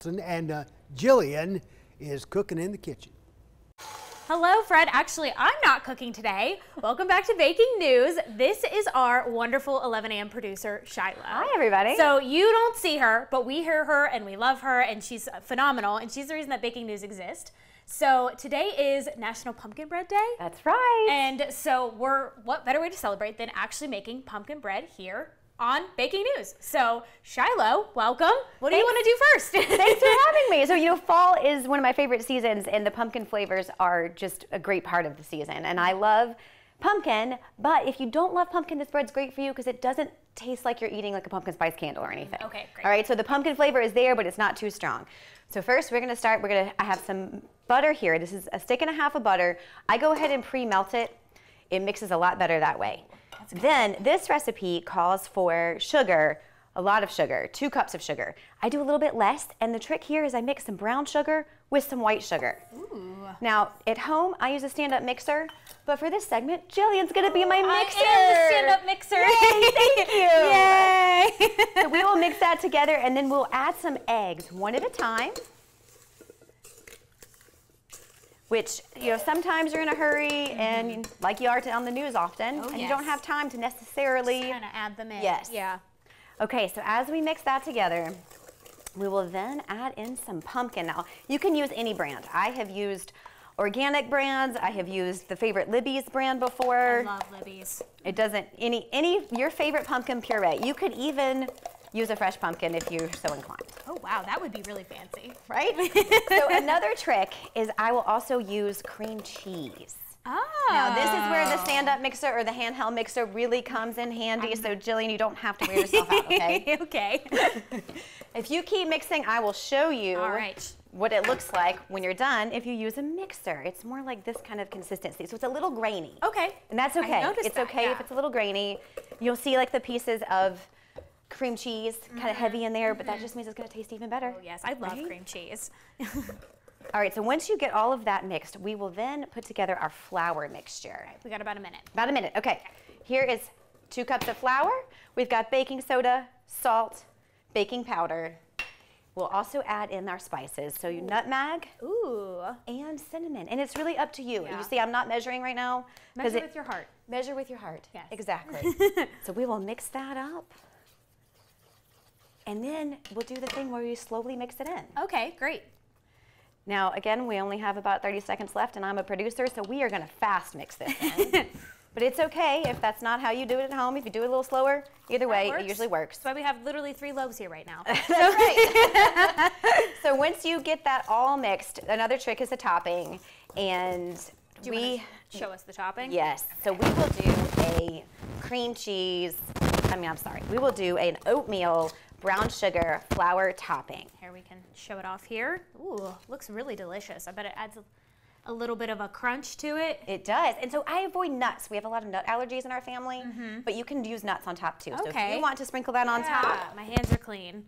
And Jillian is cooking in the kitchen. Hello, Fred. Actually, I'm not cooking today. Welcome back to Baking News. This is our wonderful 11 a.m. producer, Shilo. Hi, everybody. So you don't see her, but we hear her and we love her, and she's phenomenal, and she's the reason that Baking News exists. So today is National Pumpkin Bread Day. That's right. And so what better way to celebrate than actually making pumpkin bread here on Baking News. So Shilo, welcome. What do you want to do first? Thanks for having me. So, fall is one of my favorite seasons, and the pumpkin flavors are just a great part of the season. And I love pumpkin, but if you don't love pumpkin, this bread's great for you because it doesn't taste like you're eating like a pumpkin spice candle or anything. Okay, great. All right, so the pumpkin flavor is there, but it's not too strong. So first we're gonna start, I have some butter here. This is a stick and a half of butter. I go ahead and pre-melt it. It mixes a lot better that way. Then this recipe calls for sugar, a lot of sugar, 2 cups of sugar. I do a little bit less, and the trick here is I mix some brown sugar with some white sugar. Ooh. Now, at home, I use a stand-up mixer, but for this segment, Jillian's gonna be my mixer. I am the stand-up mixer. Yay, thank you. Yay. So we will mix that together, and then we'll add some eggs, one at a time. Which, sometimes you're in a hurry, and like you are on the news often, and you don't have time to necessarily just kind of add them in. Yes. Yeah. Okay, so as we mix that together, we will then add in some pumpkin. Now, you can use any brand. I have used organic brands. I have used the favorite Libby's brand before. I love Libby's. It doesn't, your favorite pumpkin puree. You could even use a fresh pumpkin if you're so inclined. Oh, wow, that would be really fancy. Right? So another trick is I will also use cream cheese. Oh. Now this is where the stand-up mixer or the handheld mixer really comes in handy. So Jillian, you don't have to wear yourself out, okay? Okay. If you keep mixing, I will show you what it looks like when you're done if you use a mixer. It's more like this kind of consistency. So it's a little grainy. Okay. And that's okay. It's okay if it's a little grainy. You'll see like the pieces of cream cheese kind of heavy in there, but that just means it's going to taste even better. Oh, yes, I love cream cheese. All right, so once you get all of that mixed, we will then put together our flour mixture. We got about a minute. About a minute, okay. Here is 2 cups of flour. We've got baking soda, salt, baking powder. We'll also add in our spices. So nutmeg and cinnamon. And it's really up to you. Yeah. You see, I'm not measuring right now. Measure with your heart. Measure with your heart. Yes. Exactly. So we will mix that up. And then we'll do the thing where you slowly mix it in. Okay, great. Now, again, we only have about 30 seconds left, and I'm a producer, so we are going to fast mix this in. But it's okay if that's not how you do it at home. If you do it a little slower, either way, it usually works. That's why we have literally 3 loaves here right now. That's right. So once you get that all mixed, another trick is the topping. And do you want to show us the topping? Yes. So we will do a cream cheese, we will do an oatmeal brown sugar flour topping. Here we can show it off here. Ooh, looks really delicious. I bet it adds a little bit of a crunch to it. It does. And so I avoid nuts. We have a lot of nut allergies in our family, but you can use nuts on top too. So if you want to sprinkle that on top. My hands are clean.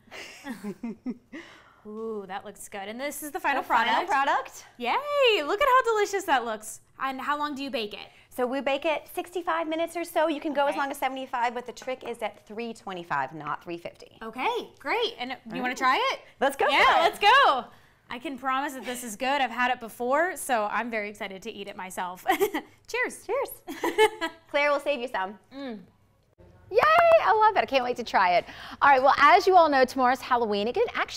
Ooh, that looks good. And this is the final product. Final product. Yay, look at how delicious that looks. And how long do you bake it? So we bake it 65 minutes or so. You can go as long as 75, but the trick is at 325, not 350. Okay, great. And you want to try it? Let's go. Yeah, let's go. I can promise that this is good. I've had it before, so I'm very excited to eat it myself. Cheers. Cheers. Claire will save you some. Yay, I love it. I can't wait to try it. All right, well, as you all know, tomorrow's Halloween. It can actually